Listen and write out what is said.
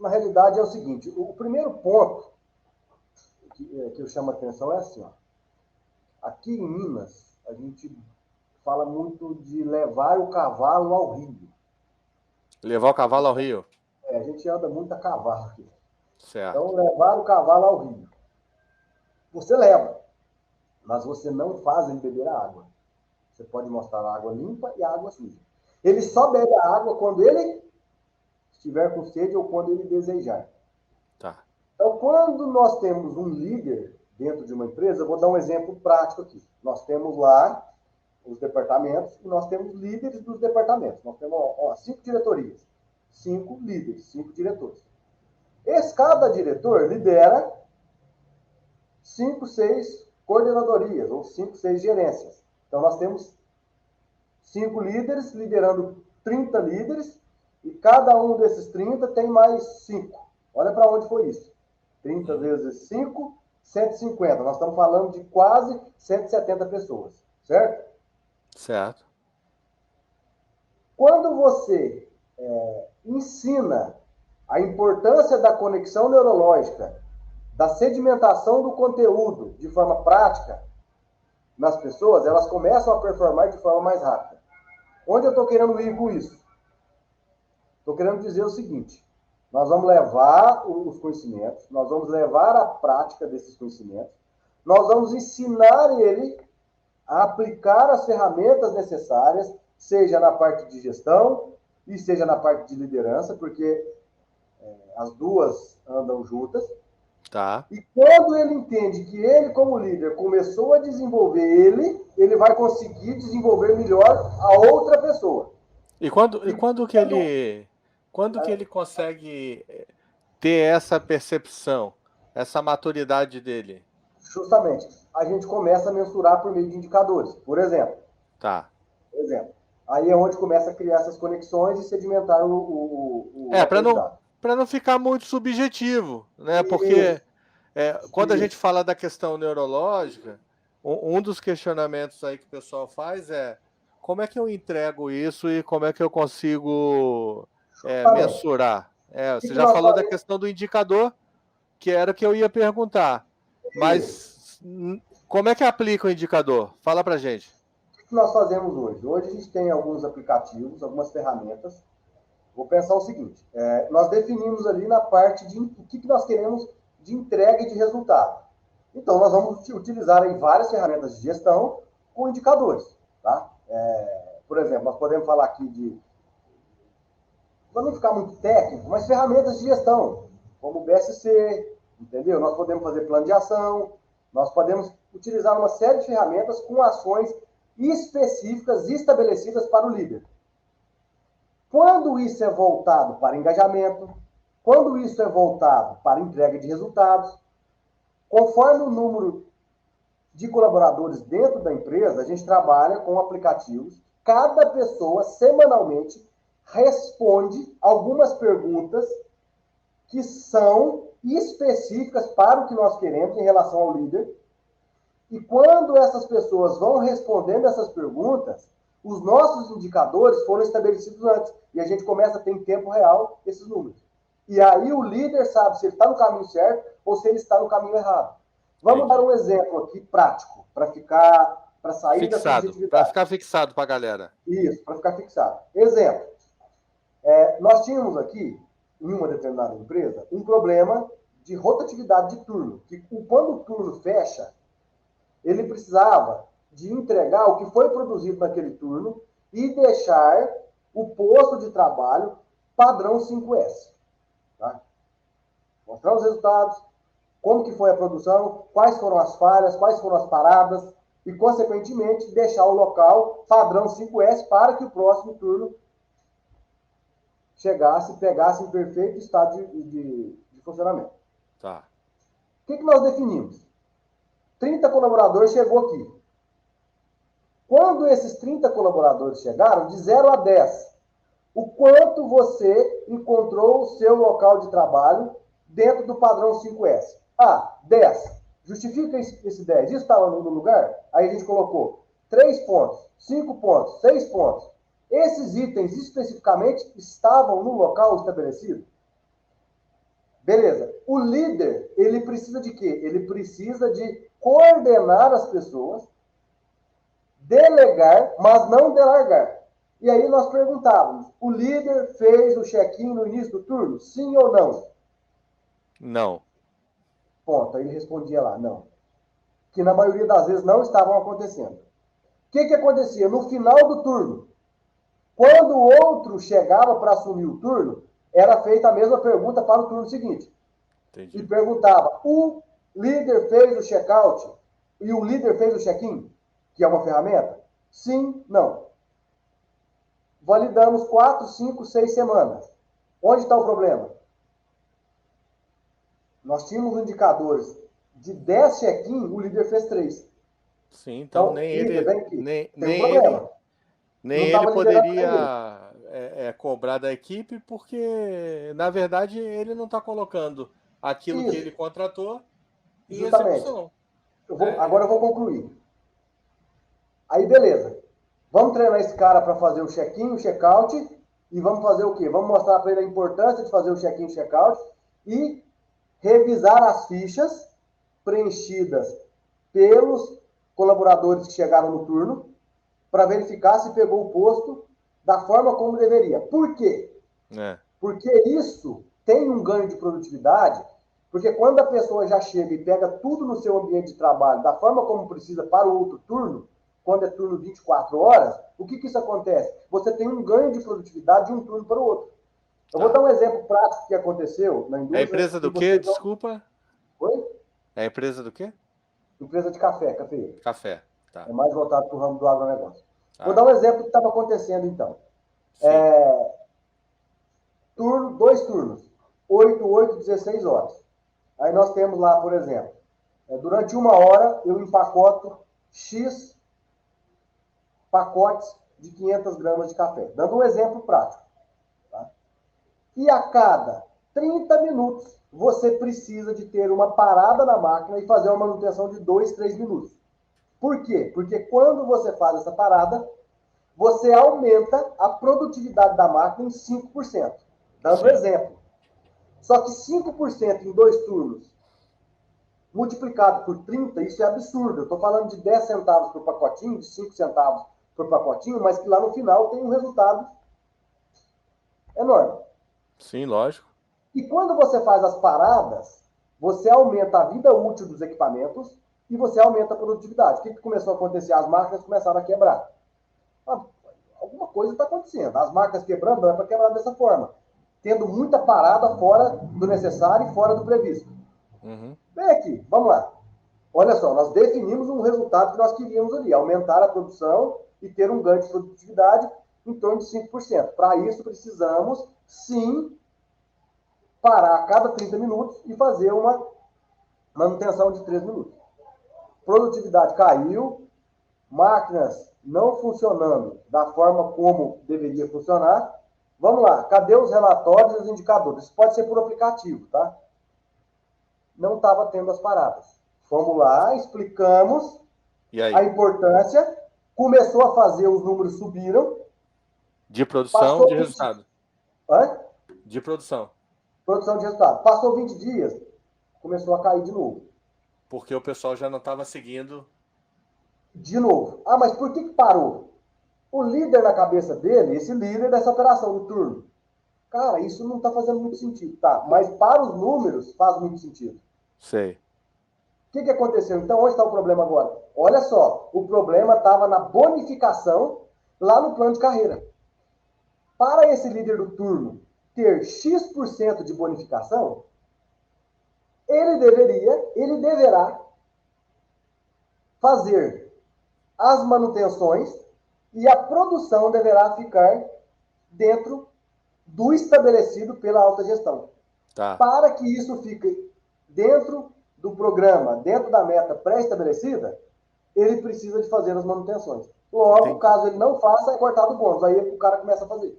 na realidade é o seguinte, o primeiro ponto que eu chamo a atenção é assim, ó. Aqui em Minas, a gente fala muito de levar o cavalo ao rio. Levar o cavalo ao rio. A gente anda muito a cavalo aqui. Então, Certo. levar o cavalo ao rio. Você leva, mas você não faz ele beber a água. Você pode mostrar a água limpa e a água suja. Ele só bebe a água quando ele estiver com sede ou quando ele desejar. Tá. Então, quando nós temos um líder dentro de uma empresa, eu vou dar um exemplo prático aqui. Nós temos lá os departamentos e nós temos líderes dos departamentos. Nós temos 5 diretorias, 5 líderes, 5 diretores. Cada diretor lidera 5, 6 coordenadorias ou 5, 6 gerências. Então, nós temos 5 líderes liderando 30 líderes e cada um desses 30 tem mais 5. Olha para onde foi isso. 30 vezes 5, 150. Nós estamos falando de quase 170 pessoas, certo? Certo. Quando você ensina a importância da conexão neurológica, da sedimentação do conteúdo de forma prática nas pessoas, elas começam a performar de forma mais rápida. Onde eu estou querendo ir com isso? Estou querendo dizer o seguinte, nós vamos levar os conhecimentos, nós vamos levar a prática desses conhecimentos, nós vamos ensinar ele a aplicar as ferramentas necessárias, seja na parte de gestão e seja na parte de liderança, porque as duas andam juntas. Tá. E quando ele entende que ele, como líder, começou a desenvolver ele vai conseguir desenvolver melhor a outra pessoa. E quando que ele consegue ter essa percepção, essa maturidade dele? Justamente, a gente começa a mensurar por meio de indicadores. Por exemplo, Tá. aí é onde começa a criar essas conexões e sedimentar o aprendizado. Para não ficar muito subjetivo, né? Isso, Porque quando a gente fala da questão neurológica, um dos questionamentos aí que o pessoal faz é como é que eu entrego isso e como é que eu consigo justamente. mensurar? O Você que já nós falou da fazemos? questão do indicador, que era o que eu ia perguntar. Isso. Mas como é que aplica o indicador? Fala pra gente. O que nós fazemos hoje? Hoje a gente tem alguns aplicativos, algumas ferramentas. Vou pensar o seguinte: nós definimos ali na parte de o que nós queremos de entrega e de resultado. Então, nós vamos utilizar aí várias ferramentas de gestão com indicadores. Tá? Por exemplo, nós podemos falar aqui de, para não ficar muito técnico, mas ferramentas de gestão, como o BSC, entendeu? Nós podemos fazer plano de ação, nós podemos utilizar uma série de ferramentas com ações específicas estabelecidas para o líder. Quando isso é voltado para engajamento, quando isso é voltado para entrega de resultados, conforme o número de colaboradores dentro da empresa, a gente trabalha com aplicativos. Cada pessoa, semanalmente, responde algumas perguntas que são específicas para o que nós queremos em relação ao líder. E quando essas pessoas vão respondendo essas perguntas, os nossos indicadores foram estabelecidos antes. E a gente começa a ter em tempo real esses números. E aí o líder sabe se ele está no caminho certo ou se ele está no caminho errado. Vamos dar um exemplo aqui prático, para sair da subjetividade. Para ficar fixado para a galera. Isso, para ficar fixado. Exemplo. Nós tínhamos aqui, em uma determinada empresa, um problema de rotatividade de turno. Que quando o turno fecha, ele precisava de entregar o que foi produzido naquele turno e deixar o posto de trabalho padrão 5S. Tá? Mostrar os resultados, como que foi a produção, quais foram as falhas, quais foram as paradas e, consequentemente, deixar o local padrão 5S para que o próximo turno chegasse, pegasse em perfeito estado de funcionamento. Tá. O que nós definimos? 30 colaboradores chegou aqui. Quando esses 30 colaboradores chegaram, de 0 a 10, o quanto você encontrou o seu local de trabalho dentro do padrão 5S? 10. Justifica esse 10. Isso estava no lugar? Aí a gente colocou 3 pontos, 5 pontos, 6 pontos. Esses itens especificamente estavam no local estabelecido? Beleza. O líder, ele precisa de quê? Ele precisa de coordenar as pessoas, delegar, mas não delargar. E aí nós perguntávamos, o líder fez o check-in no início do turno? Sim ou não? Não. Ponto. Aí ele respondia lá, não. Que na maioria das vezes não estavam acontecendo. O que acontecia? No final do turno, quando o outro chegava para assumir o turno, era feita a mesma pergunta para o turno seguinte. Entendi. E perguntava, o líder fez o check-out e o líder fez o check-in, que é uma ferramenta? Sim, não. Validamos 4, 5, 6 semanas. Onde está o problema? Nós tínhamos indicadores de 10 check-in, o líder fez 3. Sim, então nem líder, ele, vem aqui. nem Tem um problema. Nem ele poderia cobrar da equipe, porque, na verdade, ele não está colocando aquilo que ele contratou em execução. Agora eu vou concluir. Aí, beleza. Vamos treinar esse cara para fazer o check-in, o check-out, e vamos fazer o quê? Vamos mostrar para ele a importância de fazer o check-in e check-out e revisar as fichas preenchidas pelos colaboradores que chegaram no turno para verificar se pegou o posto da forma como deveria. Por quê? Porque isso tem um ganho de produtividade, porque quando a pessoa já chega e pega tudo no seu ambiente de trabalho da forma como precisa para o outro turno, quando é turno 24 horas, o que isso acontece? Você tem um ganho de produtividade de um turno para o outro. Eu vou dar um exemplo prático que aconteceu na indústria. É a empresa do quê? Desculpa. Oi? É a empresa do quê? Empresa de café, cafeína. Café, tá. É mais voltado para o ramo do agronegócio. Vou dar um exemplo do que estava acontecendo, então. Dois turnos. 8, 8, 16 horas. Aí nós temos lá, por exemplo, durante 1 hora eu empacoto X pacotes de 500 gramas de café. Dando um exemplo prático. Tá? E a cada 30 minutos, você precisa de ter uma parada na máquina e fazer uma manutenção de 2, 3 minutos. Por quê? Porque quando você faz essa parada, você aumenta a produtividade da máquina em 5%. Dando exemplo. Só que 5% em 2 turnos, multiplicado por 30, isso é absurdo. Eu estou falando de 10 centavos por pacotinho, de 5 centavos por pacotinho, mas que lá no final tem um resultado enorme. Sim, lógico. E quando você faz as paradas, você aumenta a vida útil dos equipamentos e você aumenta a produtividade. O que começou a acontecer? As máquinas começaram a quebrar. Alguma coisa está acontecendo. As máquinas quebrando não é para quebrar dessa forma. Tendo muita parada fora do necessário e fora do previsto. Vem aqui, vamos lá. Olha só, nós definimos um resultado que nós queríamos ali, aumentar a produção e ter um ganho de produtividade em torno de 5%. Para isso, precisamos, sim, parar a cada 30 minutos e fazer uma manutenção de 3 minutos. Produtividade caiu, máquinas não funcionando da forma como deveria funcionar. Vamos lá, cadê os relatórios e os indicadores? Isso pode ser por aplicativo, tá? Não estava tendo as paradas. Fomos lá, explicamos a importância, começou a fazer, os números subiram. De produção, de resultado. Hã? De produção. Produção de resultado. Passou 20 dias, começou a cair de novo. Porque o pessoal já não estava seguindo. De novo. Ah, mas por que parou? O líder na cabeça dele, esse líder dessa operação do turno, cara, isso não está fazendo muito sentido, tá? Mas para os números faz muito sentido. Sei. O que aconteceu? Então, onde está o problema agora? Olha só, o problema estava na bonificação lá no plano de carreira. Para esse líder do turno ter X% de bonificação, ele deverá fazer as manutenções e a produção deverá ficar dentro do estabelecido pela alta gestão. Tá. Para que isso fique dentro do programa, dentro da meta pré-estabelecida, ele precisa de fazer as manutenções. Logo, caso ele não faça, é cortado o bônus. Aí o cara começa a fazer.